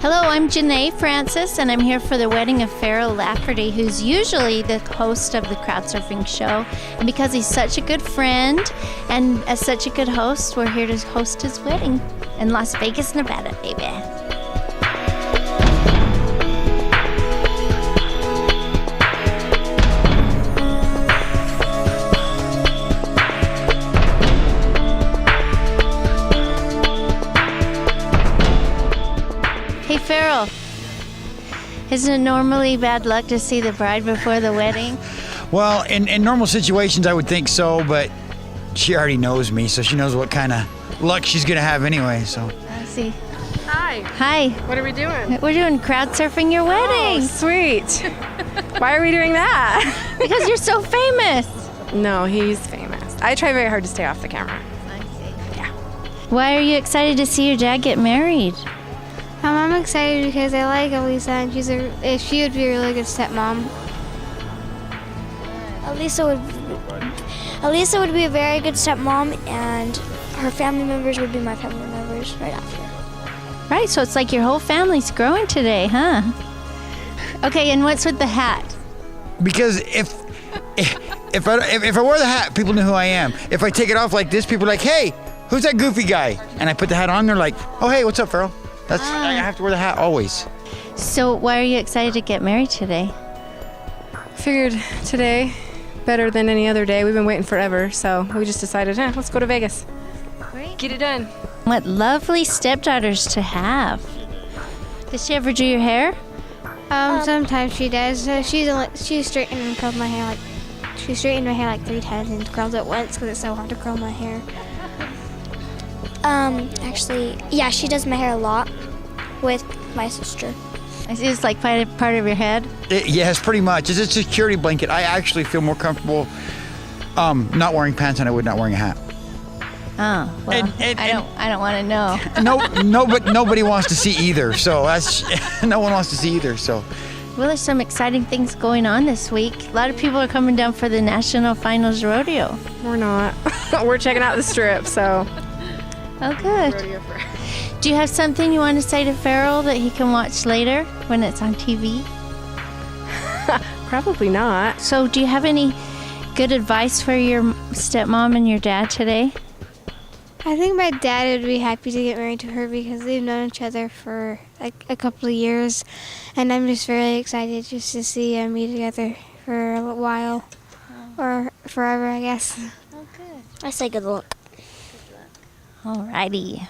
Hello, I'm Janae Francis, and I'm here for the wedding of FARREL Lafferty, who's usually the host of the crowd surfing show. And because he's such a good friend and as such a good host, we're here to host his wedding in Las Vegas, Nevada, baby. Hey, FARREL, isn't it normally bad luck to see the bride before the wedding? Well, in normal situations, I would think so, but she already knows me, so she knows what kind of luck she's going to have anyway, so. I see. Hi. Hi. What are we doing? We're doing crowd surfing your wedding. Oh, sweet. Why are we doing that? Because you're so famous. No, he's famous. I try very hard to stay off the camera. I see. Yeah. Why are you excited to see your dad get married? I'm excited because I like Elisa, and she would be a really good stepmom. Elisa would be a very good stepmom, and her family members would be my family members right after. Right, so it's like your whole family's growing today, huh? Okay, and what's with the hat? Because if I wear the hat, people know who I am. If I take it off like this, people are like, hey, who's that goofy guy? And I put the hat on, they're like, oh, hey, what's up, FARREL? I have to wear the hat always. So why are you excited to get married today? Figured today, better than any other day. We've been waiting forever, so we just decided, let's go to Vegas. Great. Get it done. What lovely stepdaughters to have. Did she ever do your hair? Sometimes she does. She straightened and curled my hair she straightened my hair like 3 times and curled it once because it's so hard to curl my hair. Actually, yeah, she does my hair a lot with my sister. It's like part of your head? Yes, pretty much. It's a security blanket. I actually feel more comfortable not wearing pants than I would not wearing a hat. Oh, well, I don't want to know. But nobody wants to see either. So no one wants to see either. So. Well, there's some exciting things going on this week. A lot of people are coming down for the National Finals Rodeo. We're not. We're checking out the strip, so. Oh, good. Do you have something you want to say to FARREL that he can watch later when it's on TV? Probably not. So do you have any good advice for your stepmom and your dad today? I think my dad would be happy to get married to her because they've known each other for like a couple of years, and I'm just very excited just to see them be together for a while, or forever, I guess. Oh, good. I say good luck. Alrighty.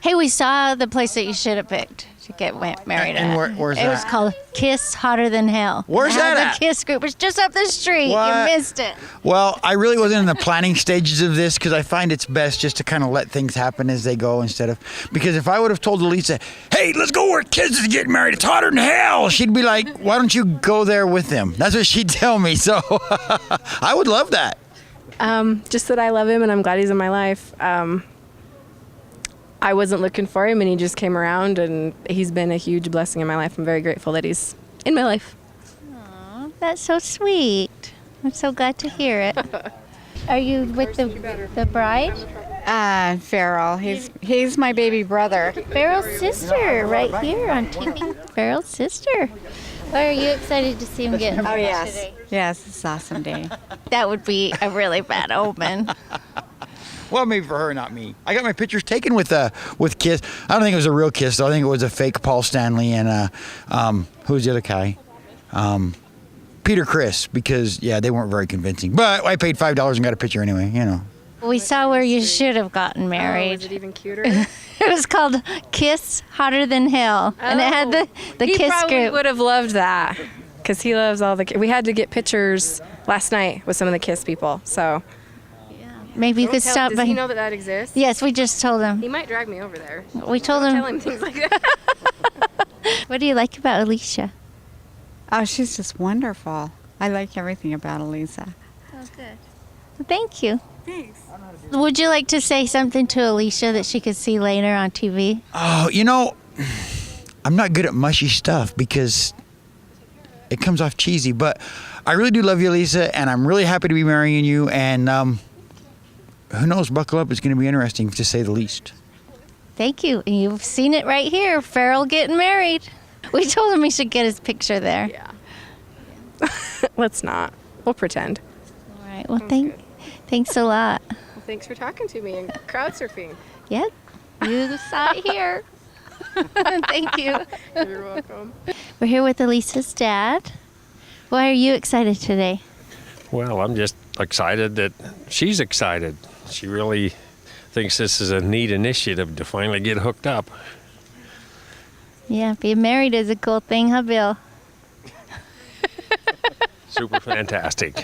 Hey, we saw the place that you should have picked to get married at. And where's that? It was called Kiss Hotter Than Hell. Where's that at? The Kiss group. It's just up the street. What? You missed it. Well, I really wasn't in the planning stages of this because I find it's best just to kind of let things happen as they go because if I would have told Elisa, hey, let's go where kids is getting married, it's hotter than hell, she'd be like, why don't you go there with them? That's what she'd tell me. So I would love that. Just that I love him and I'm glad he's in my life. I wasn't looking for him and he just came around and he's been a huge blessing in my life. I'm very grateful that he's in my life. Aw, that's so sweet. I'm so glad to hear it. Are you with the bride? FARREL. He's my baby brother. FARREL's sister, right here on TV. FARREL's sister. Why are you excited to see him get married today? Yes, it's an awesome day. That would be a really bad omen. Well, maybe for her, not me. I got my pictures taken with Kiss. I don't think it was a real Kiss, though. I think it was a fake Paul Stanley and who was the other guy? Peter Criss, because, yeah, they weren't very convincing. But I paid $5 and got a picture anyway, you know. We saw where you should have gotten married. Oh, is it even cuter? It was called Kiss Hotter Than Hell. And it had the Kiss He probably group. would have loved that because he loves all the. We had to get pictures last night with some of the Kiss people, so. Maybe you could stop Does by. he know that exists? Yes, we just told him. He might drag me over there. We told Don't him. tell him things like that. What do you like about Alicia? Oh, she's just wonderful. I like everything about Elisa. Oh, good. Well, thank you. Thanks. Would you like to say something to Alicia that she could see later on TV? Oh, I'm not good at mushy stuff because it comes off cheesy, but I really do love you, Elisa, and I'm really happy to be marrying you, and who knows, buckle up, it's going to be interesting to say the least. Thank you. And you've seen it right here. Farrell getting married. We told him he should get his picture there. Yeah. Let's not. We'll pretend. All right. Well, thanks a lot. Well, thanks for talking to me and crowd surfing. Yep. You saw it here. Thank you. You're welcome. We're here with Elisa's dad. Why are you excited today? Well, I'm just excited that she's excited. She really thinks this is a neat initiative to finally get hooked up. Yeah, being married is a cool thing, huh, Bill? Super fantastic.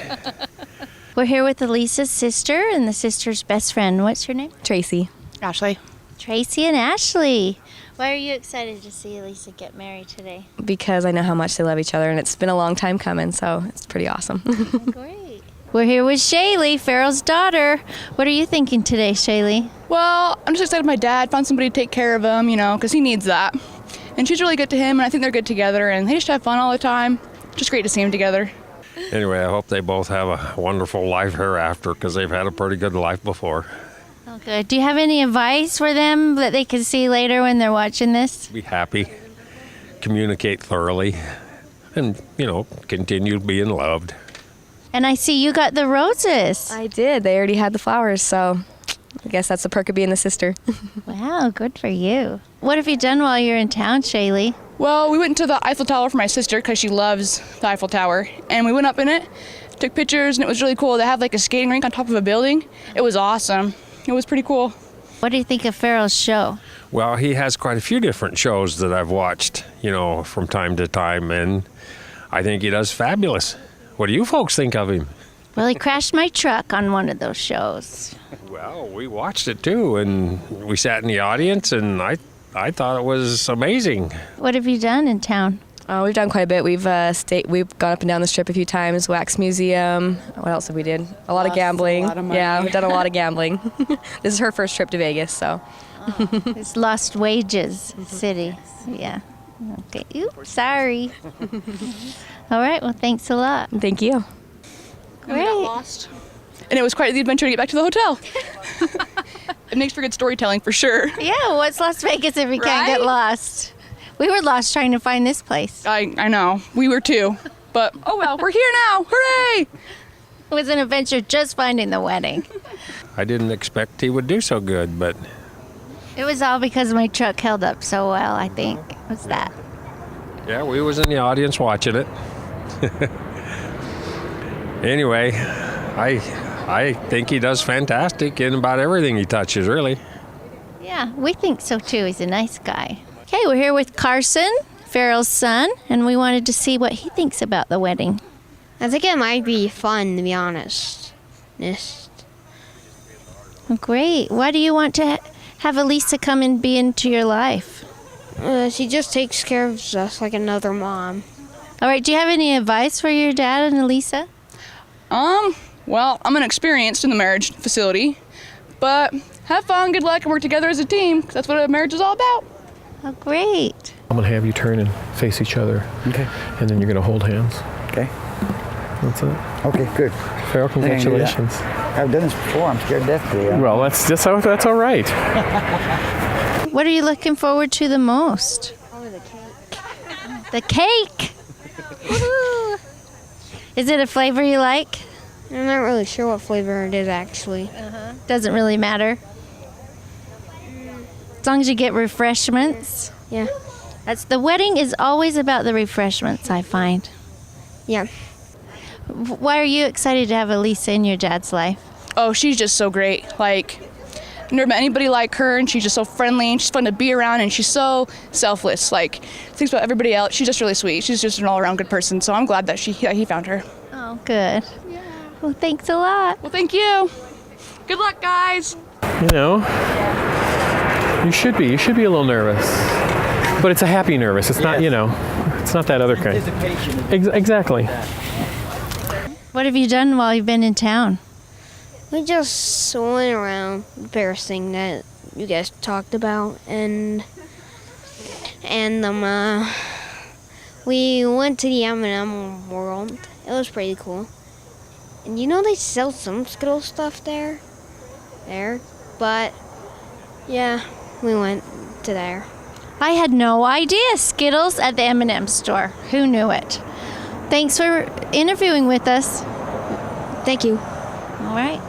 We're here with Elisa's sister and the sister's best friend. What's your name? Tracy. Ashley. Tracy and Ashley. Why are you excited to see Elisa get married today? Because I know how much they love each other, and it's been a long time coming, so it's pretty awesome. Great. We're here with Shaylee, Farrell's daughter. What are you thinking today, Shaylee? Well, I'm just excited my dad found somebody to take care of him, because he needs that. And she's really good to him, and I think they're good together, and they just have fun all the time. Just great to see them together. Anyway, I hope they both have a wonderful life hereafter because they've had a pretty good life before. Oh, good. Do you have any advice for them that they can see later when they're watching this? Be happy, communicate thoroughly, and, continue being loved. And I see you got the roses. I did. They already had the flowers, so I guess that's the perk of being the sister. Wow, good for you. What have you done while you're in town, Shaylee? Well, we went to the Eiffel Tower for my sister because she loves the Eiffel Tower. And we went up in it, took pictures, and it was really cool. They have like a skating rink on top of a building. It was awesome. It was pretty cool. What do you think of Farrell's show? Well, he has quite a few different shows that I've watched, from time to time, and I think he does fabulous. What do you folks think of him? Well, he crashed my truck on one of those shows. Well, we watched it too, and we sat in the audience, and I thought it was amazing. What have you done in town? We've done quite a bit. We've gone up and down the strip a few times. Wax Museum. What else have we did? A lot of gambling. A lot of money. Yeah, we've done a lot of gambling. This is her first trip to Vegas, so. It's Lost Wages City. Yeah. Okay. Oops, sorry. All right. Well, thanks a lot. Thank you. And we got lost. And it was quite the adventure to get back to the hotel. It makes for good storytelling for sure. Yeah. What's Las Vegas if you can't get Right? lost? We were lost trying to find this place. I know. We were too. But, oh well, we're here now. Hooray! It was an adventure just finding the wedding. I didn't expect he would do so good, but It was all because my truck held up so well, I think. Was that? yeah, we was in the audience watching it. Anyway, I think he does fantastic in about everything he touches, really. Yeah, we think so too. He's a nice guy. Okay, we're here with Carson, Farrell's son, and we wanted to see what he thinks about the wedding. I think it might be fun, to be honest. Well, great. Why do you want to have Elisa come and be into your life? She just takes care of us like another mom. All right, do you have any advice for your dad and Elisa? Well, I'm inexperienced in the marriage facility, but have fun, good luck, and work together as a team, 'cause that's what a marriage is all about. Oh, great. I'm going to have you turn and face each other. Okay. And then you're going to hold hands. Okay. That's it. Okay, good. Farrell, I can do that. congratulations. I've done this before. I'm scared to death to do that. Well, that's all right. What are you looking forward to the most? Oh, the cake. The cake! Woohoo! Is it a flavor you like? I'm not really sure what flavor it is, actually. Doesn't really matter. As long as you get refreshments. Yeah. The wedding is always about the refreshments, I find. Yeah. Why are you excited to have Elisa in your dad's life? Oh, she's just so great. Like, I've never met anybody like her, and she's just so friendly, and she's fun to be around, and she's so selfless. Like, thinks about everybody else. She's just really sweet. She's just an all-around good person, so I'm glad that he found her. Oh, good. Yeah. Well, thanks a lot. Well, thank you. Good luck, guys. You should be a little nervous. But it's a happy nervous. It's not, it's not that other kind. Exactly. What have you done while you've been in town? We just went around the Paris thing that you guys talked about, and we went to the M&M world. It was pretty cool. And they sell some Skittles stuff there. But yeah, we went to there. I had no idea. Skittles at the M&M store. Who knew it? Thanks for interviewing with us. Thank you. All right.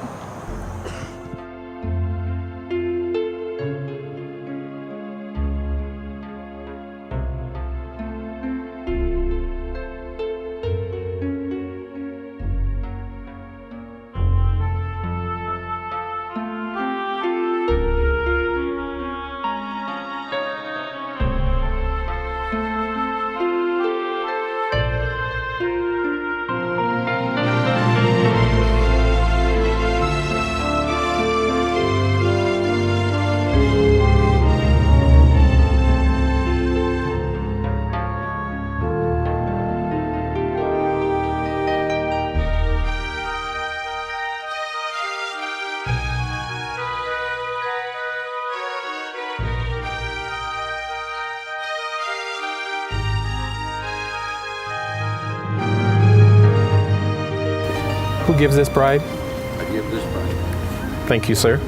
Who gives this bride? I give this bride. Thank you, sir.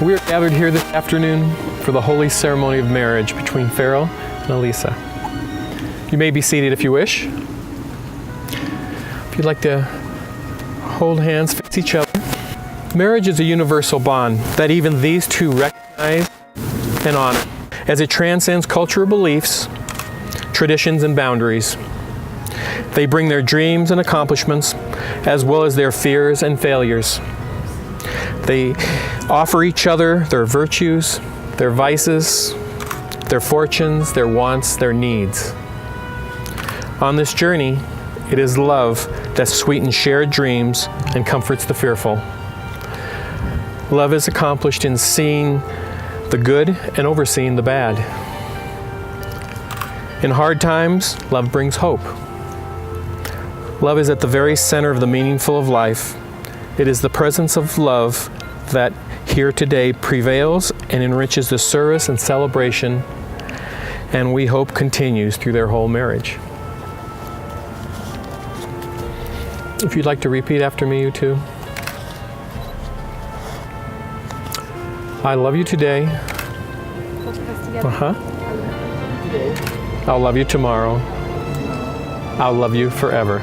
We are gathered here this afternoon for the holy ceremony of marriage between FARREL and Elisa. You may be seated if you wish. If you'd like to hold hands, face each other. Marriage is a universal bond that even these two recognize and honor, as it transcends cultural beliefs, traditions, and boundaries. They bring their dreams and accomplishments, as well as their fears and failures. They offer each other their virtues, their vices, their fortunes, their wants, their needs. On this journey, it is love that sweetens shared dreams and comforts the fearful. Love is accomplished in seeing the good and overseeing the bad. In hard times, love brings hope. Love is at the very center of the meaningful of life. It is the presence of love that here today prevails and enriches the service and celebration, and we hope continues through their whole marriage. If you'd like to repeat after me, you two. I love you today. I'll love you tomorrow. I'll love you forever.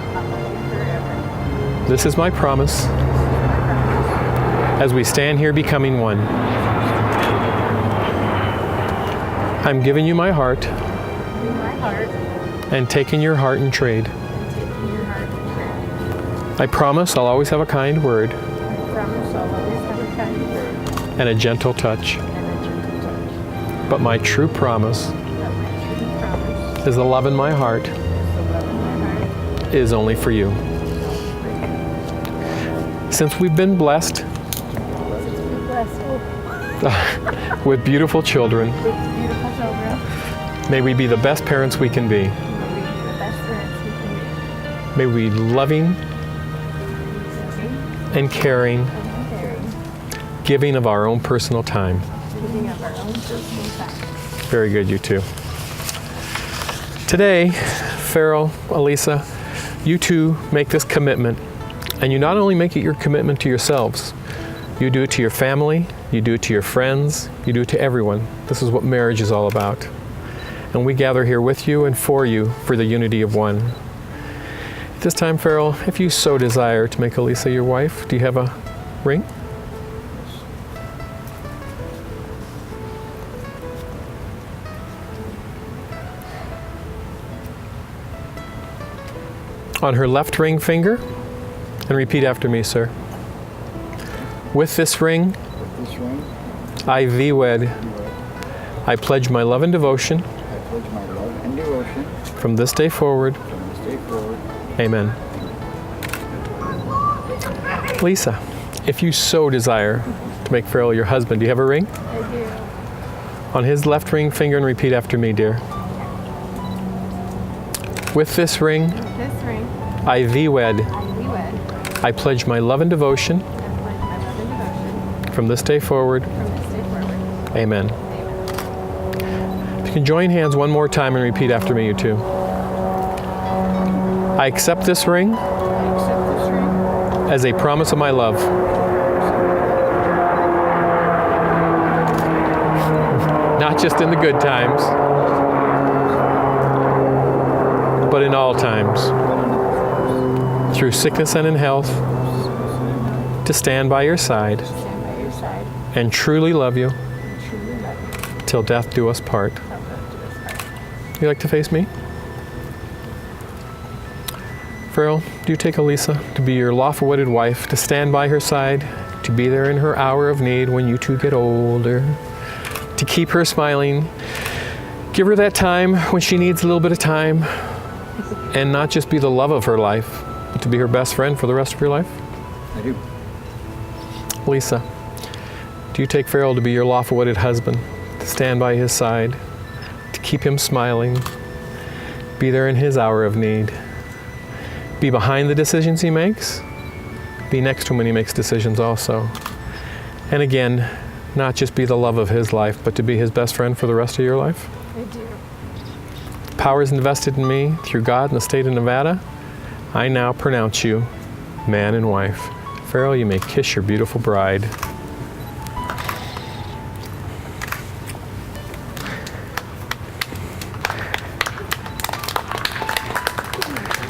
This is my promise as we stand here becoming one. I'm giving you my heart and taking your heart in trade. I promise I'll always have a kind word and a gentle touch. But my true promise is the love in my heart is only for you. Since we've been blessed with beautiful children, may we be the best parents we can be. May we be loving and caring, giving of our own personal time. Very good, you two. Today, FARREL, Elisa, you two make this commitment. And you not only make it your commitment to yourselves, you do it to your family, you do it to your friends, you do it to everyone. This is what marriage is all about. And we gather here with you and for you for the unity of one. At this time, FARREL, if you so desire to make Elisa your wife, do you have a ring? On her left ring finger, and repeat after me, sir. With this ring, I thee wed. I pledge my love and devotion. From this day forward. Amen. Lisa, if you so desire to make FARREL your husband, do you have a ring? I do. On his left ring finger, and repeat after me, dear. With this ring, I thee wed. I pledge my love and devotion. From this day forward. Amen. If you can join hands one more time and repeat after me, you two. I accept this ring as a promise of my love. Not just in the good times, but in all times. Through sickness and in health, to stand by your side and truly love you till death do us part. You like to face me? Farrell, do you take Elisa to be your lawful wedded wife, to stand by her side, to be there in her hour of need when you two get older, to keep her smiling, give her that time when she needs a little bit of time, and not just be the love of her life, but to be her best friend for the rest of your life? I do. Lisa, do you take Farrell to be your lawful wedded husband, to stand by his side, to keep him smiling, be there in his hour of need, be behind the decisions he makes, be next to him when he makes decisions also, and again, not just be the love of his life, but to be his best friend for the rest of your life? I do. Power is invested in me through God in the state of Nevada. I now pronounce you man and wife. Farrell, you may kiss your beautiful bride.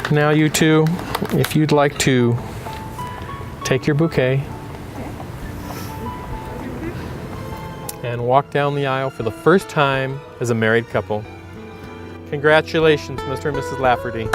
Now you two, if you'd like to take your bouquet and walk down the aisle for the first time as a married couple. Congratulations, Mr. and Mrs. Lafferty.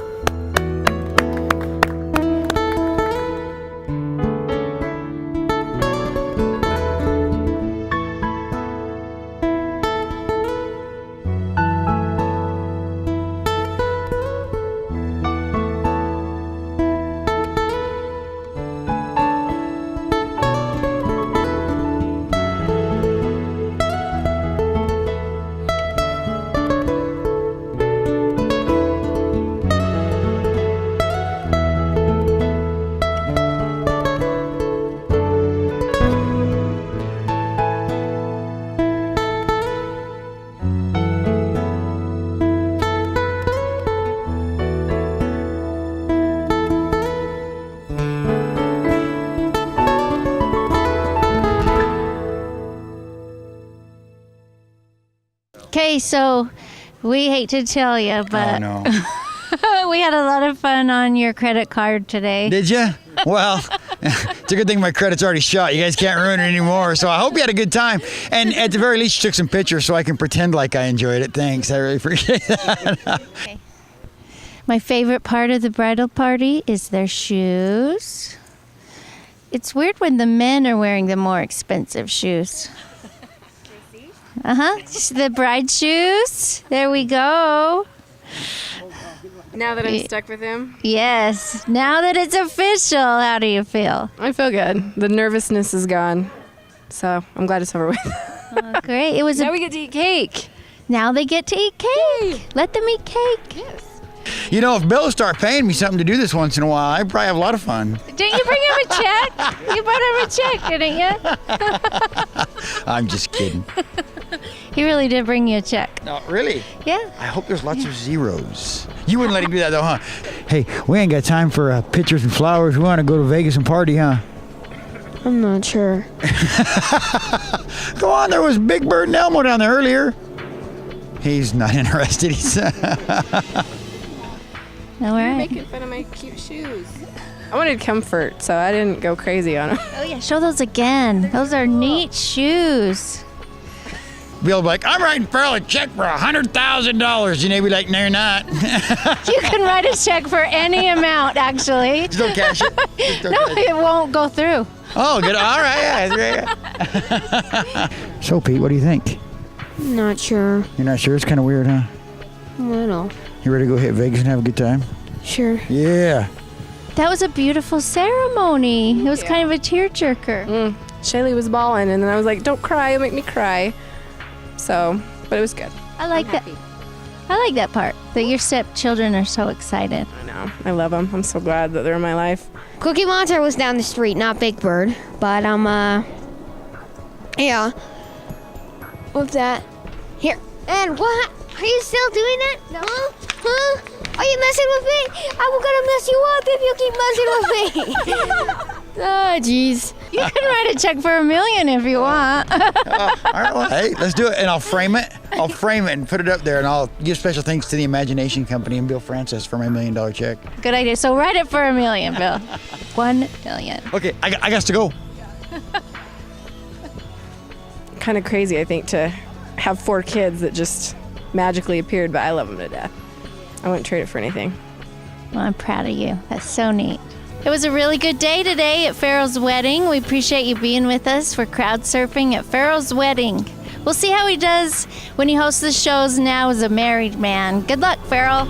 Okay, so we hate to tell you, but no. we had a lot of fun on your credit card today. Did you? Well, it's a good thing my credit's already shot. You guys can't ruin it anymore. So I hope you had a good time. And at the very least, you took some pictures so I can pretend like I enjoyed it. Thanks. I really appreciate that. Okay. My favorite part of the bridal party is their shoes. It's weird when the men are wearing the more expensive shoes. The bride shoes. There we go. Now that I'm stuck with him? Yes. Now that it's official, how do you feel? I feel good. The nervousness is gone. So I'm glad it's over with. Oh, great. It was Now we get to eat cake. Now they get to eat cake. Yay. Let them eat cake. Yes. You know, if Bill start paying me something to do this once in a while, I'd probably have a lot of fun. Didn't you bring him a check? You brought him a check, didn't you? I'm just kidding. He really did bring you a check. No, really? Yeah. I hope there's lots of zeros. You wouldn't let him do that though, huh? Hey, we ain't got time for pictures and flowers. We want to go to Vegas and party, huh? I'm not sure. Come on, there was Big Bird and Elmo down there earlier. He's not interested. He's All right. Making fun of my cute shoes. I wanted comfort, so I didn't go crazy on them. Oh yeah, show those again. Those are neat shoes. Bill will be like, I'm writing Farrell a check for $100,000. And they'd be like, no, you're not. You can write a check for any amount, actually. Just don't cash it. Just don't No, cash it. it won't go through. Oh, good. All right. Yeah. So, Pete, what do you think? Not sure. You're not sure? It's kind of weird, huh? Little. You ready to go hit Vegas and have a good time? Sure. Yeah. That was a beautiful ceremony. It was kind of a tearjerker. Shaylee was bawling, and then I was like, don't cry, it'll make me cry. So, but it was good. I like that. I like that part, that your stepchildren are so excited. I know. I love them. I'm so glad that they're in my life. Cookie Monster was down the street, not Big Bird. But, yeah. With that. Here. And what? Are you still doing that? No. Huh? Are you messing with me? I'm gonna mess you up if you keep messing with me. Oh, jeez. You can write a check for $1 million if you want. All right, well, hey, let's do it, and I'll frame it. I'll frame it and put it up there, and I'll give special thanks to the Imagination Company and Bill Francis for my $1 million check. Good idea. So write it for $1 million, Bill. $1 million. Okay, I got to go. Kind of crazy, I think, to have 4 kids that just magically appeared, but I love them to death. I wouldn't trade it for anything. Well, I'm proud of you. That's so neat. It was a really good day today at Farrell's wedding. We appreciate you being with us for crowd surfing at Farrell's wedding. We'll see how he does when he hosts the shows now as a married man. Good luck, Farrell.